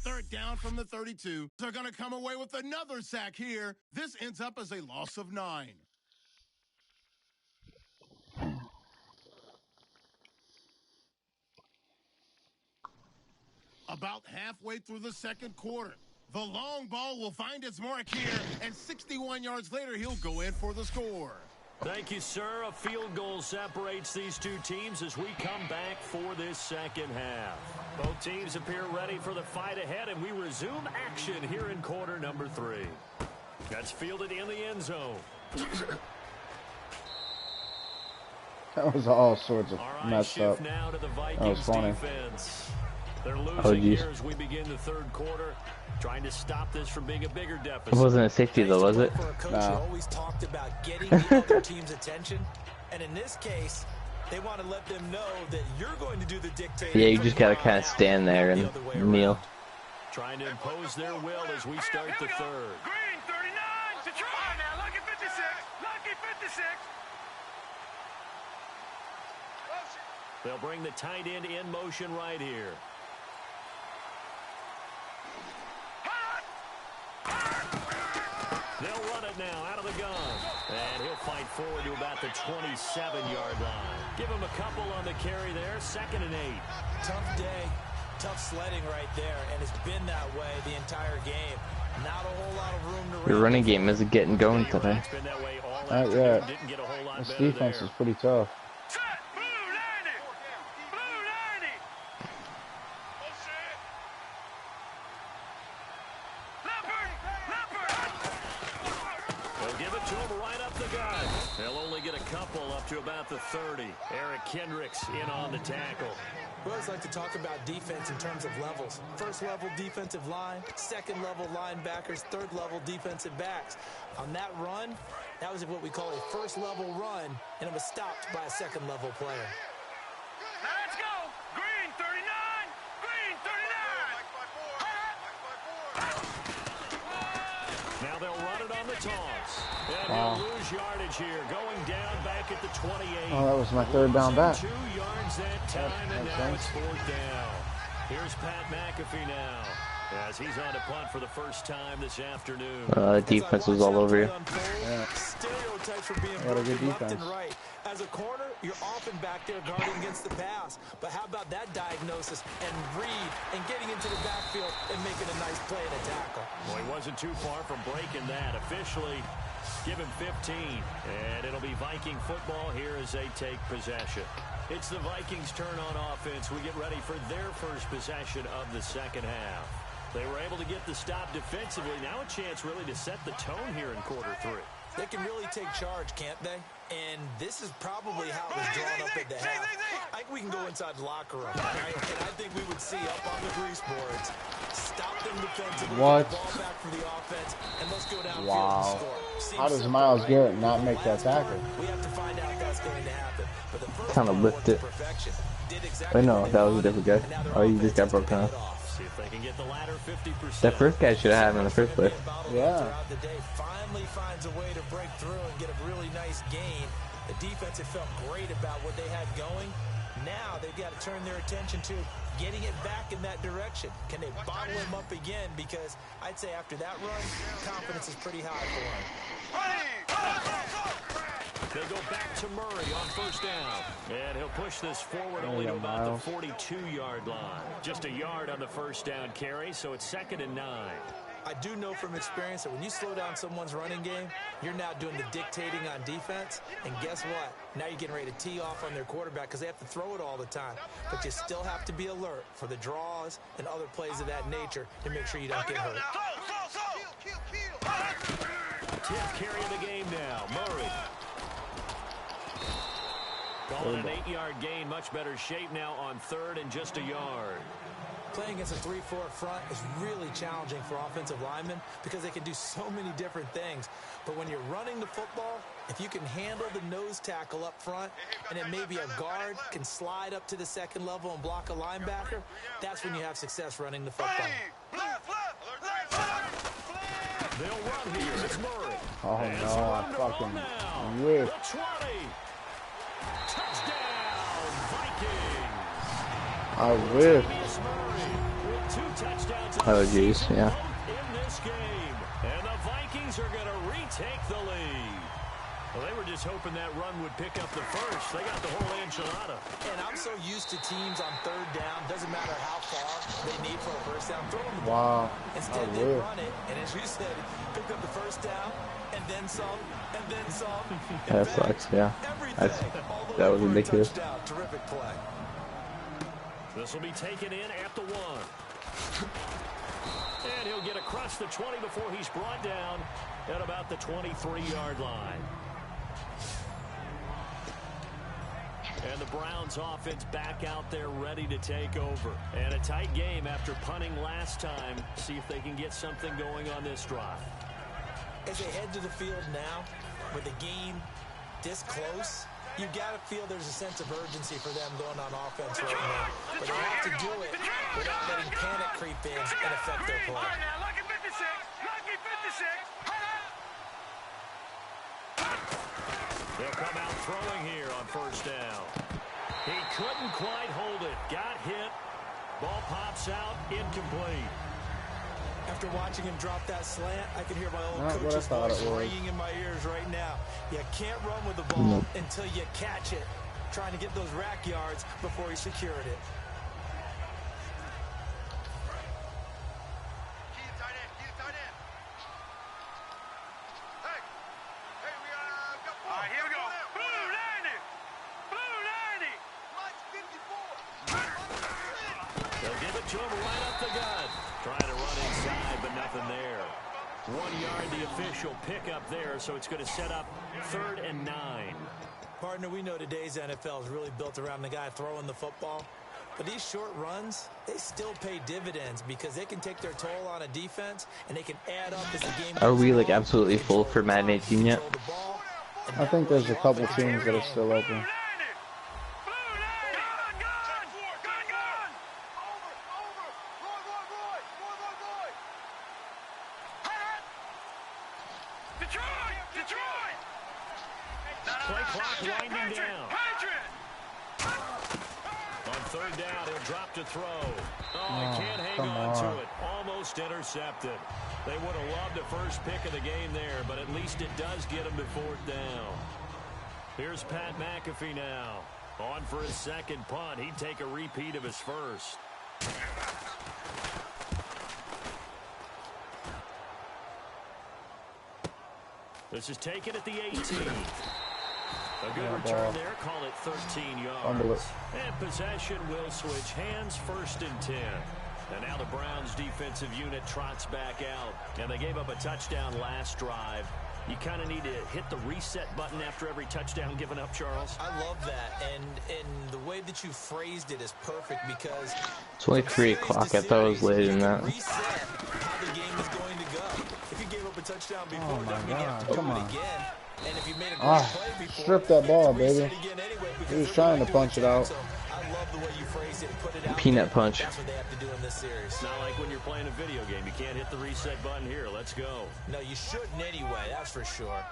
Third down from the 32. They're going to come away with another sack here. This ends up as a loss of 9. About halfway through the second quarter, the long ball will find its mark here, and 61 yards later, he'll go in for the score. Thank you, sir. A field goal separates these two teams as we come back for this second half. Both teams appear ready for the fight ahead, and we resume action here in quarter number 3. That's fielded in the end zone. That was all sorts of messed up. Now to the Vikings that was funny. Defense. They're losing here as we begin the third quarter, trying to stop this from being a bigger deficit. It wasn't a safety though, was it? No. Always talked about getting the other team's attention, and in this case, they want to let them know that you're going to do the dictating. Yeah, you just gotta kind of stand there and kneel. Trying to impose their will as we start the third. Green 39 to try now. Lucky 56. Lucky 56. They'll bring the tight end in motion right here. They'll run it now out of the gun. And he'll fight forward to about the 27-yard line. Give him a couple on the carry there. 2nd and 8. Tough day. Tough sledding right there. And it's been that way the entire game. Not a whole lot of room to Your running game isn't getting going today. Not yet. This defense is pretty tough. To about the 30. Eric Kendricks in on the tackle. We always like to talk about defense in terms of levels. First level defensive line, second level linebackers, third level defensive backs. On that run, that was what we call a first level run, and it was stopped by a second level player. Now let's go. Green 39. Green 39. Now they'll run it on the toss. And he'll lose yardage here. Going down back at the 28. Oh, that was my third down back. 2 yards that time, and now it's 4th down. Here's Pat McAfee now, as he's on to punt for the first time this afternoon. The defense was all over you. Yeah. Stereotypes for being what a good left defense. and right. As a corner, you're often back there guarding against the pass. But how about that diagnosis and read and getting into the backfield and making a nice play and a tackle? Well, he wasn't too far from breaking that. Officially, give him 15. And it'll be Viking football here as they take possession. It's the Vikings' turn on offense. We get ready for their first possession of the second half. They were able to get the stop defensively. Now a chance really to set the tone here in quarter 3. They can really take charge, can't they? And this is probably how it was drawn up at the half. I think we can go inside the locker room, right? And I think we would see up on the grease boards, stop them defensively, What? get the ball back for the offense, and let's go downfield Wow. and score. How does Myles Garrett not make that tackle? We have to find out if that's going to happen. But the first Kind of lift it. Wait, no, that was a different guy. Oh, you just got broken off. See if they can get the latter 50%. That first guy should have had him in the first place. Yeah. The day finally finds a way to break through and get a really nice gain. The defense had felt great about what they had going. Now they've got to turn their attention to getting it back in that direction. Can they bottle him up again? Because I'd say after that run, confidence is pretty high for him. They go back to Murray on first down. And he'll push this forward only to about the 42-yard line. Just a yard on the first down carry, so it's 2nd and 9. I do know from experience that when you slow down someone's running game, you're now doing the dictating on defense. And guess what? Now you're getting ready to tee off on their quarterback because they have to throw it all the time. But you still have to be alert for the draws and other plays of that nature to make sure you don't get hurt. 10th carry of the game now. Murray. Calling an 8-yard gain. Much better shape now on 3rd and just a yard. Playing against a 3-4 front is really challenging for offensive linemen because they can do so many different things. But when you're running the football, if you can handle the nose tackle up front and then maybe a guard can slide up to the second level and block a linebacker, that's when you have success running the football. They'll run here. It's Murray. Oh no, I fucking whiffed. The 20. Touchdown, Vikings. I whiffed. With 2 touchdowns Oh, jeez, yeah. in this game. And the Vikings are going to retake the lead. Well, they were just hoping that run would pick up the first. They got the whole enchilada. And I'm so used to teams on 3rd down, doesn't matter how far they need for a first down, throw them the ball. Wow. Instead, they run it, and as you said, pick up the first down, and then some, and then some. That sucks, yeah. That was ridiculous. Terrific play. This will be taken in at the 1. And he'll get across the 20 before he's brought down at about the 23-yard line. And the Browns offense back out there ready to take over. And a tight game after punting last time. See if they can get something going on this drive. As they head to the field now, with the game this close, you've got to feel there's a sense of urgency for them going on offense right now. But they have to do it without letting panic creep in and affect their play. Lucky 56. Lucky 56. They'll come out throwing here on first down. He couldn't quite hold it. Got hit. Ball pops out. Incomplete. After watching him drop that slant, I can hear my old coach's voice ringing in my ears right now. You can't run with the ball until you catch it. Trying to get those rack yards before he secured it. To him right up the gut. Trying to run inside, but nothing there. 1 yard, the official pickup there, so it's going to set up 3rd and 9. Partner, we know today's NFL is really built around the guy throwing the football. But these short runs, they still pay dividends because they can take their toll on a defense and they can add up as the game goes. Are we like absolutely full for Madden 18 yet? I think there's a couple teams that are still open. Play clock winding down. On 3rd down, he'll drop to throw. Oh, he can't hang on to it. Almost intercepted. They would have loved the first pick of the game there, but at least it does get him to 4th down. Here's Pat McAfee now. On for his second punt. He'd take a repeat of his first. This is taken at the 18. A good return there. Call it 13 yards. And possession will switch hands, 1st and 10. And now the Browns defensive unit trots back out. And they gave up a touchdown last drive. You kind of need to hit the reset button after every touchdown given up, Charles. I love that. And the way that you phrased it is perfect because It's only 3 o'clock. I thought it was later than that. reset how the game is going to go. If you gave up a touchdown before, that means you have to do it again. And if you made a great play before, strip that ball, you have to baby. reset again anyway He was because trying to they're punch it doing out. So I love the way you phrased it and put it out Peanut there. punch. That's what they have to do in this series. It's not like when you're playing a video game. You can't hit the reset button here. Let's go. No, you shouldn't anyway. That's for sure.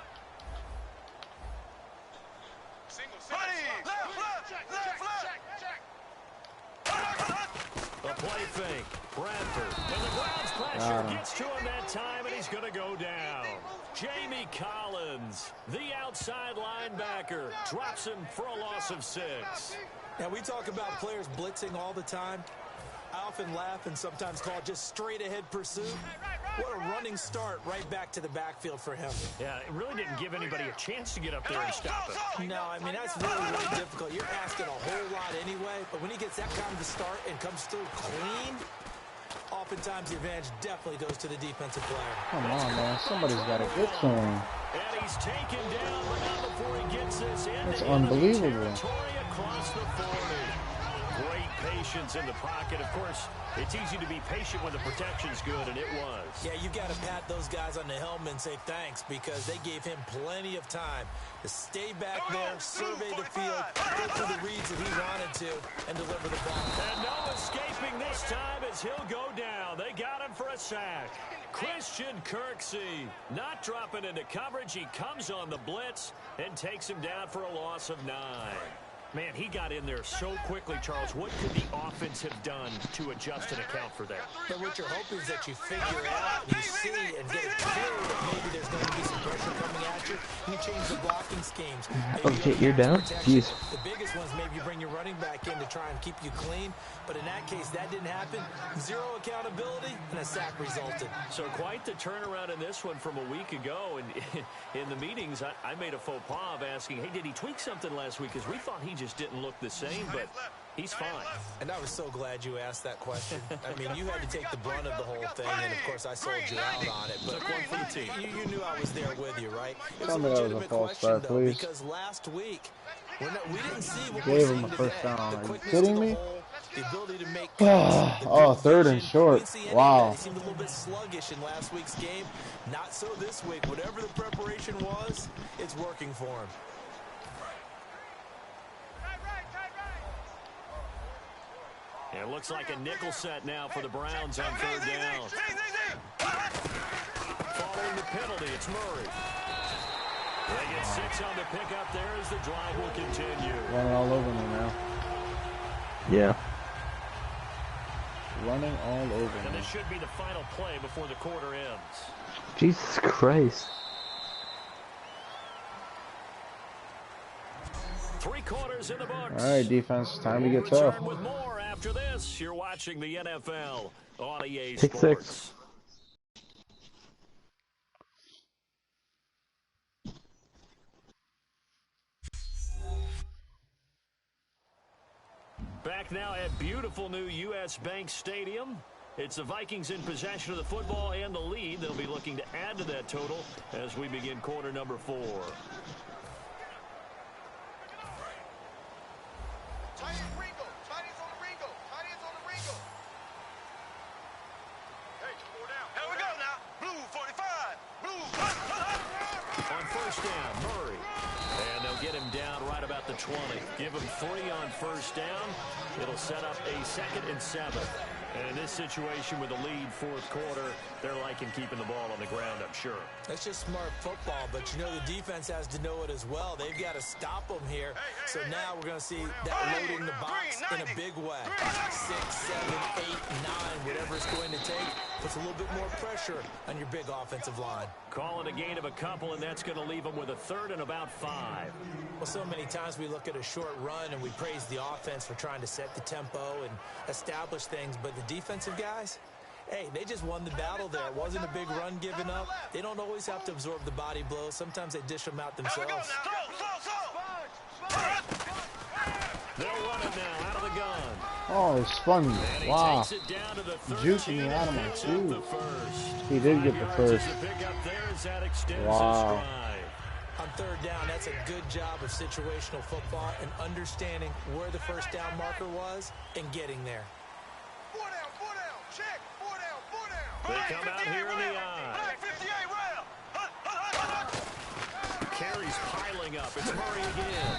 A play fake. Bradford. And the Browns pressure gets to him that time, and he's going to go down. Jamie Collins, the outside linebacker, drops him for a loss of 6. Now, we talk about players blitzing all the time. I often laugh and sometimes call it just straight-ahead pursuit. What a running start right back to the backfield for him. Yeah, it really didn't give anybody a chance to get up there and stop him. No, I mean, that's really, really difficult. You're asking a whole lot anyway, but when he gets that kind of a start and comes through clean, oftentimes the advantage definitely goes to the defensive player. Come on, man. Somebody's got to get to him. And he's taken down, but not before he gets this in. That's unbelievable. Across the 40. great patience in the pocket. Of course, it's easy to be patient when the protection's good, and it was. Yeah, you got to pat those guys on the helmet and say thanks because they gave him plenty of time to stay back there, survey the field, go through the reads that he wanted to, and deliver the ball. And no escaping this time as he'll go down. They got him for a sack. Christian Kirksey not dropping into coverage. He comes on the blitz and takes him down for a loss of 9. Man, he got in there so quickly, Charles. What could the offense have done to adjust and account for that? But what you're hoping is that you figure out, you see, and get it clear that maybe there's going to be some pressure coming at you, and you change the blocking schemes. Oh shit, you're down? Jeez. The biggest ones, maybe you bring your running back in to try and keep you clean, but in that case, that didn't happen. Zero accountability, and a sack resulted. So quite the turnaround in this one from a week ago. And in the meetings, I made a faux pas of asking, hey, did he tweak something last week? Because we thought he just didn't look the same, but he's fine. And I was so glad you asked that question. I mean, you had to take the brunt of the whole thing, and of course I sold you out on it. But took one for the team. You knew I was there with you, right? It was Tell a me that was a legitimate false question, start, though, please. because last week we didn't see what Gave we're him a seeing first today. down. The Are you quickness kidding to the me? hole, the ability to make cuts, the Oh, good third and vision. short. We didn't see any of Wow. that. He seemed a little bit sluggish in last week's game. Not so this week. Whatever the preparation was, it's working for him. It looks like a nickel set now for the Browns on third down. Following the penalty, it's Murray. They get 6 on the pickup there as the drive will continue. Running all over me now. Yeah. Running all over And me. this should be the final play before the quarter ends. Jesus Christ. 3 quarters in the books. All right, defense, time to We'll get tough. return with more after this. You're watching the NFL on EA Pick Sports. 6. Back now at beautiful new U.S. Bank Stadium. It's the Vikings in possession of the football and the lead. They'll be looking to add to that total as we begin quarter number 4. Here we go now. Blue 45. Blue. On first down, Murray. And they'll get him down right about the 20. Give him 3 on first down. It'll set up a 2nd and 7. And in this situation with the lead fourth quarter, they're liking keeping the ball on the ground, I'm sure. That's just smart football, but you know the defense has to know it as well. They've got to stop them here. So now we're going to see that loading the box in a big way. 6, 7, 8, 9, whatever it's going to take, puts a little bit more pressure on your big offensive line. Call it a gain of a couple, and that's going to leave them with a 3rd and about 5. Well, so many times we look at a short run and we praise the offense for trying to set the tempo and establish things, but the defensive guys, hey, they just won the battle there. It wasn't a big run given up. They don't always have to absorb the body blows. Sometimes they dish them out themselves. They'll run it now out of the gun. Oh, it's funny. And he Wow. takes it down to the 13. Juking me out of my Picks up shoes. the first. He did get 5 the yards first. is the pickup there as that extends Wow. his drive. On third down, that's a good job of situational football and understanding where the first down marker was and getting there. 4 down, check. 4 down. They come out here in the eye. Black 58 round. Carries piling up. It's Murray again.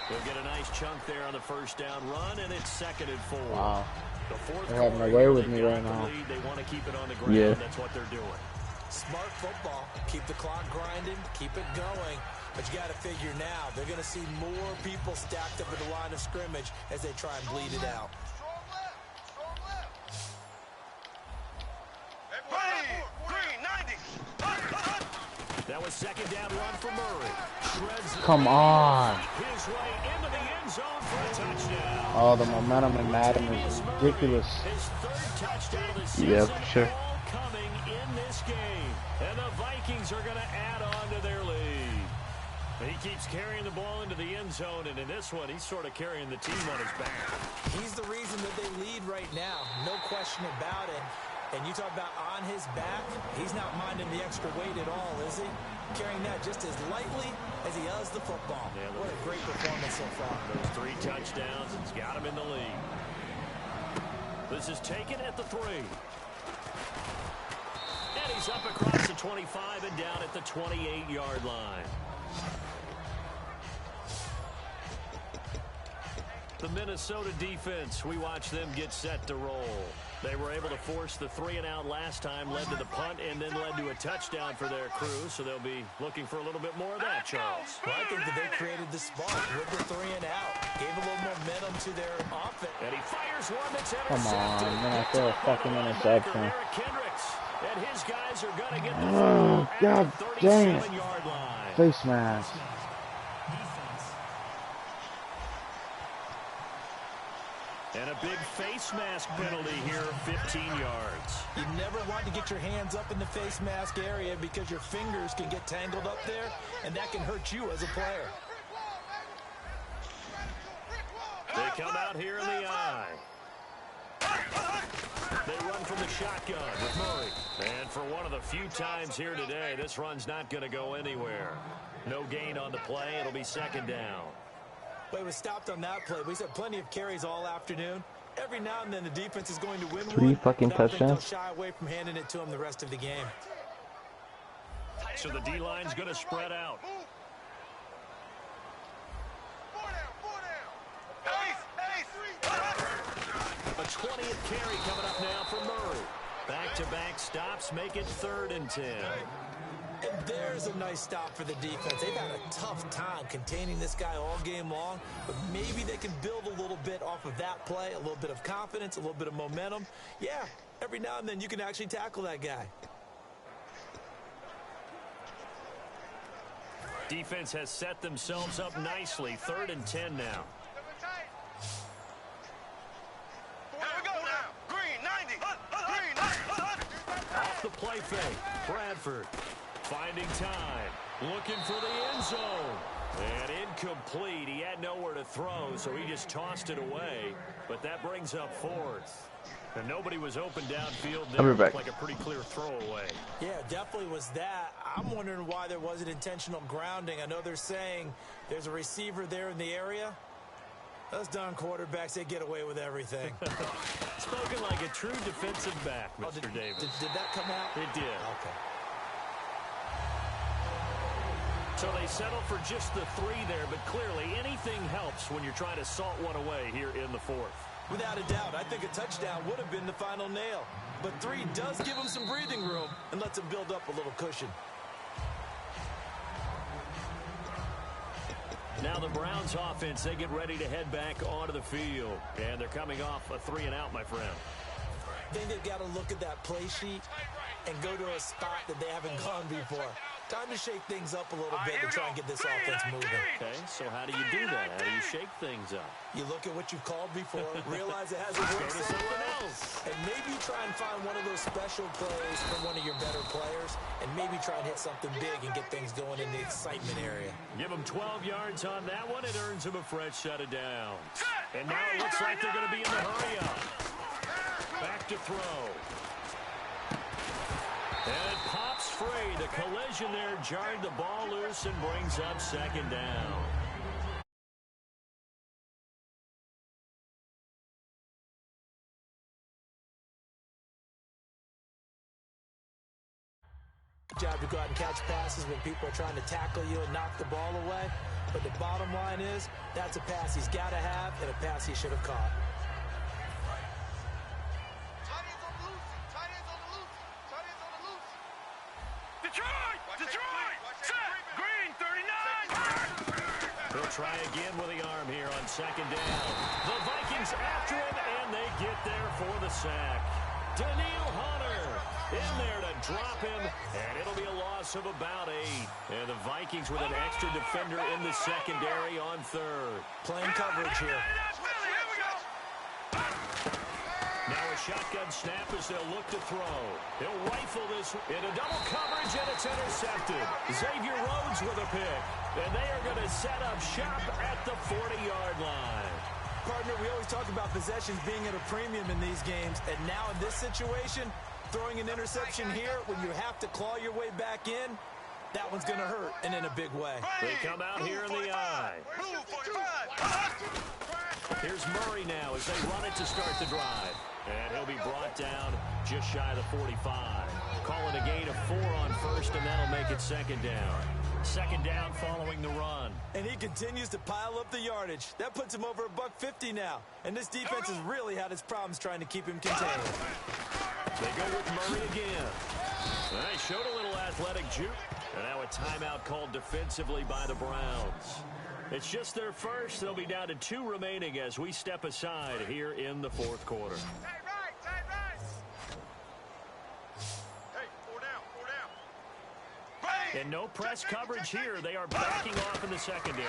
They'll get a nice chunk there on the first down run, and it's 2nd and 4. Wow. The fourth They're having quarter, their way with they me got right the now. lead. They want to keep it on the ground. Yeah. That's what they're doing. Smart football. Keep the clock grinding. Keep it going. But you got to figure now, they're going to see more people stacked up at the line of scrimmage as they try and bleed it out. Green 90. That was 2nd down run for Murray. Shreds the Come on. his way into the end zone for a touchdown. Oh, the momentum in Madden is ridiculous. His 3rd touchdown of the season. Yep, sure. All coming in this game. And the Vikings are going to add on to their lead. He keeps carrying the ball into the end zone, and in this one, he's sort of carrying the team on his back. He's the reason that they lead right now. No question about it. And you talk about on his back, he's not minding the extra weight at all, is he? Carrying that just as lightly as he does the football. Yeah, what a great performance so far. Those 3 touchdowns, it's got him in the lead. This is taken at the 3. And he's up across the 25 and down at the 28-yard line. The Minnesota defense, we watch them get set to roll. They were able to force the 3-and-out last time, led to the punt, and then led to a touchdown for their crew, so they'll be looking for a little bit more of that, Charles. Well, I think that they created the spark with the 3-and-out, gave a little momentum to their offense. And he fires one that's Come intercepted. on, then I throw a fucking interception. Eric Kendricks, and his guys are going to get the Oh, God dang it. 37-yard line. Face mask. And a big face mask penalty here, 15 yards. You never want to get your hands up in the face mask area because your fingers can get tangled up there, and that can hurt you as a player. They come out here in the eye. They run from the shotgun with Murray. And for one of the few times here today, this run's not going to go anywhere. No gain on the play. It'll be 2nd down. But it was stopped on that play. We've had plenty of carries all afternoon. Every now and then the defense is going to win 3 fucking touchdowns. They'll shy away from handing it to them the rest of the game. So the D-line's going to spread out. A 20th carry coming up now for Murray. Back-to-back stops make it 3rd and 10. And there's a nice stop for the defense. They've had a tough time containing this guy all game long, but maybe they can build a little bit off of that play, a little bit of confidence, a little bit of momentum. Yeah, every now and then you can actually tackle that guy. Defense has set themselves up nicely. 3rd and 10 now. Off the play fake. Bradford finding time. Looking for the end zone. And incomplete. He had nowhere to throw, so he just tossed it away. But that brings up 4th. And nobody was open downfield there. Looked like a pretty clear throwaway. Yeah, definitely was that. I'm wondering why there wasn't intentional grounding. I know they're saying there's a receiver there in the area. Those darn quarterbacks, they get away with everything. Spoken like a true defensive back, Mr. Davis. Did that come out? It did. Okay. So they settle for just the 3 there, but clearly anything helps when you're trying to salt one away here in the 4th. Without a doubt, I think a touchdown would have been the final nail. But 3 does give them some breathing room and lets them build up a little cushion. Now the Browns offense, they get ready to head back onto the field. And they're coming off a 3-and-out, my friend. I think they've got to look at that play sheet and go to a spot that they haven't gone before. Time to shake things up a little bit to try and get this offense moving. Okay, so how do you do that? How do you shake things up? You look at what you've called before, realize it hasn't worked something else, and maybe try and find one of those special plays from one of your better players, and maybe try and hit something big and get things going in the excitement area. Give them 12 yards on that one. It earns them a fresh set of downs. And now it looks like they're going to be in the hurry-up. Back to throw. And it pops free. The collision there jarred the ball loose and brings up 2nd down. Good job to go out and catch passes when people are trying to tackle you and knock the ball away. But the bottom line is, that's a pass he's got to have and a pass he should have caught. Detroit! Set! Green, 39! He'll try again with the arm here on 2nd down. The Vikings after him, and they get there for the sack. Daniil Hunter in there to drop him, and it'll be a loss of about 8. And the Vikings with an extra defender in the secondary on 3rd. Playing coverage here. Now a shotgun snap as they'll look to throw. He'll rifle this into double coverage, and it's intercepted. Xavier Rhodes with a pick. And they are going to set up shop at the 40-yard line. Partner, we always talk about possessions being at a premium in these games, and now in this situation, Throwing an interception here when you have to claw your way back in, that one's going to hurt, and in a big way. They come out here in the eye. Here's Murray now as they run it to start the drive. And he'll be brought down just shy of the 45. Call it a gain of 4 on first, and that'll make it second down. Second down following the run. And he continues to pile up the yardage. That puts him over $150 now. And this defense has really had its problems trying to keep him contained. They go with Murray again. They showed a little athletic juke. And now a timeout called defensively by the Browns. It's just their first. They'll be down to 2 remaining as we step aside here in the fourth quarter. Tight right, tight right. Hey, 4 down, 4 down. And no press coverage here. They are backing off in the secondary.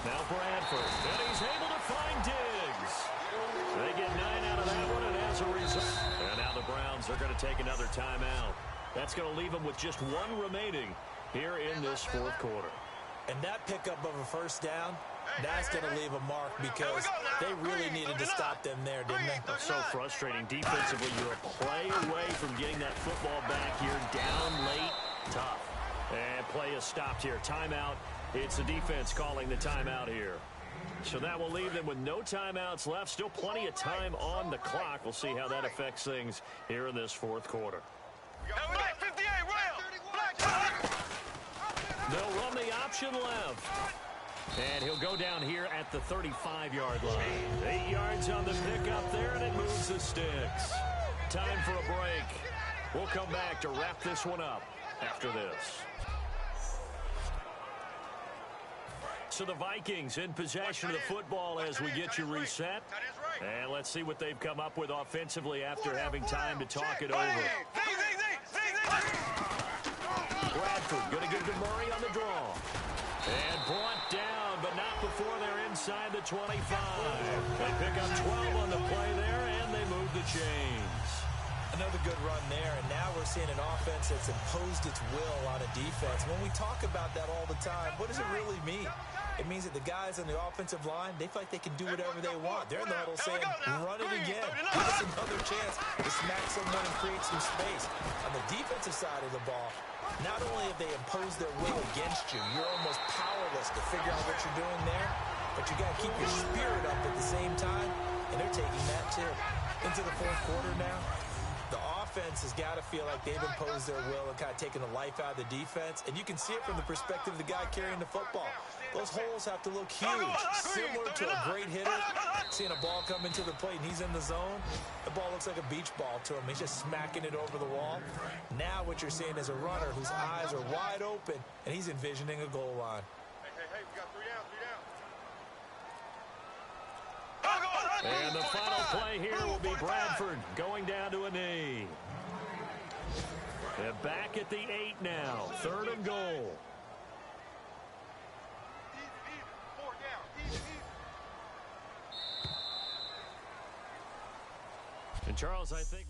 Now Bradford. And he's able to find Diggs. They get 9 out of that one, and as a result. And now the Browns are going to take another timeout. That's going to leave them with just 1 remaining here in this fourth quarter. And that pickup of a first down, that's going to leave a mark because they really needed to stop them there, didn't they? So frustrating. Defensively, you're a play away from getting that football back here. Down late, tough. And play is stopped here. Timeout. It's the defense calling the timeout here. So that will leave them with no timeouts left. Still plenty of time on the clock. We'll see how that affects things here in this fourth quarter. Black 58, rail. They'll run the option left. And he'll go down here at the 35-yard line. 8 yards on the pickup there, and it moves the sticks. Time for a break. We'll come back to wrap this one up after this. So the Vikings in possession of the football as we get you reset. And let's see what they've come up with offensively after having time to talk it over. Bradford going to give to Murray on the draw. And brought down, but not before they're inside the 25. They pick up 12 on the play there, and they move the chains. Another good run there, and now we're seeing an offense that's imposed its will on a defense. When we talk about that all the time, what does it really mean? It means that the guys on the offensive line, they feel like they can do whatever they want. They're in the huddle saying, run it again. Give us another chance to smack someone and create some space. On the defensive side of the ball, not only have they imposed their will against you, you're almost powerless to figure out what you're doing there, but you got to keep your spirit up at the same time, and they're taking that too. Into the fourth quarter now, the offense has got to feel like they've imposed their will and kind of taken the life out of the defense, and you can see it from the perspective of the guy carrying the football. Those holes have to look huge, similar to a great hitter. Seeing a ball come into the plate and he's in the zone, the ball looks like a beach ball to him. He's just smacking it over the wall. Now what you're seeing is a runner whose eyes are wide open, and he's envisioning a goal line. Hey, we got 3 down, 3 down. And the final play here will be Bradford going down to a knee. They're back at the 8 now. 3rd and goal. And Charles, I think...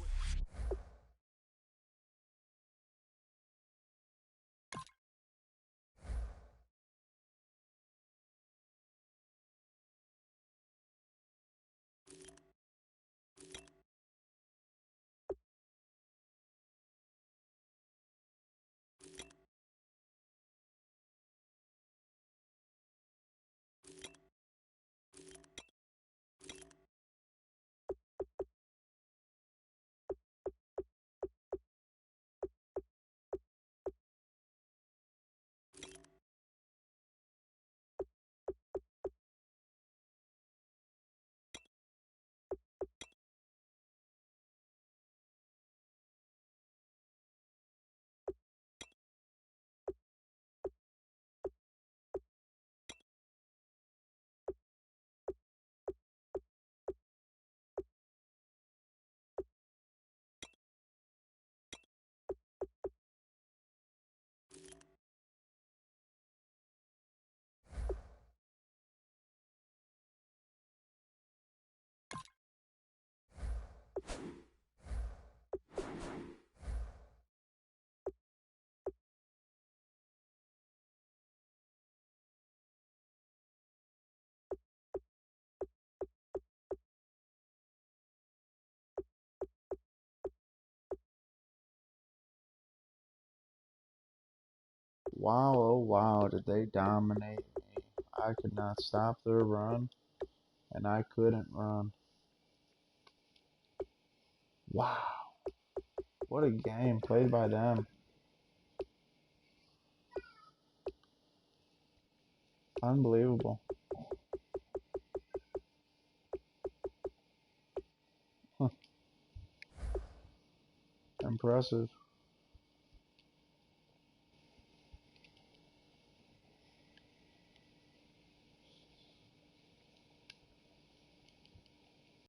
Wow, oh wow, did they dominate me. I could not stop their run, and I couldn't run. Wow. What a game played by them. Unbelievable. Huh. Impressive.